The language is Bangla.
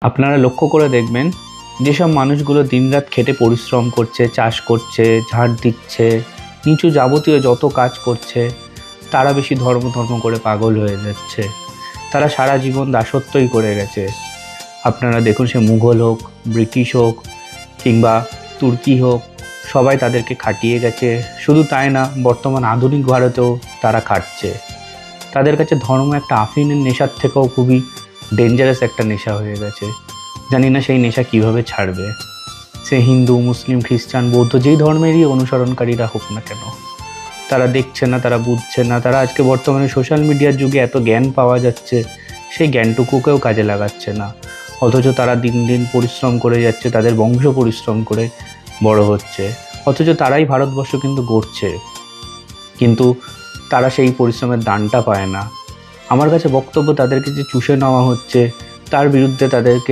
আপনারা লক্ষ্য করে দেখবেন যেসব মানুষগুলো দিনরাত খেটে পরিশ্রম করছে, চাষ করছে, ঝাড় দিচ্ছে, নিচু যাবতীয় যত কাজ করছে, তারা বেশি ধর্ম করে পাগল হয়ে যাচ্ছে। তারা সারা জীবন দাসত্বই করে গেছে। আপনারা দেখুন, সে মুঘল হোক, ব্রিটিশ হোক কিংবা তুর্কি হোক, সবাই তাদেরকে খাটিয়ে গেছে। শুধু তাই না, বর্তমান আধুনিক ভারতেও তারা খাটছে। তাদের কাছে ধর্ম একটা আফিনের নেশার থেকেও খুবই ডেঞ্জারাস একটা নেশা হয়ে গেছে। জানি না সেই নেশা কিভাবে ছাড়বে। সে হিন্দু, মুসলিম, খ্রিস্টান, বৌদ্ধ, যেই ধর্মেরই অনুসরণকারীরা হোক না কেন, তারা দেখছে না, তারা বুঝছে না। তারা আজকে বর্তমানে সোশ্যাল মিডিয়ার যুগে এত জ্ঞান পাওয়া যাচ্ছে, সেই জ্ঞানটুকুকেও কাজে লাগাচ্ছে না। অথচ তারা দিন দিন পরিশ্রম করে যাচ্ছে, তাদের বংশ পরিশ্রম করে বড় হচ্ছে। অথচ তারাই ভারতবর্ষ কিন্তু গড়ছে, কিন্তু তারা সেই পরিশ্রমের দানটা পায় না। আমার কাছে বক্তব্য, তাদেরকে যে চুষে নেওয়া হচ্ছে, তার বিরুদ্ধে তাদেরকে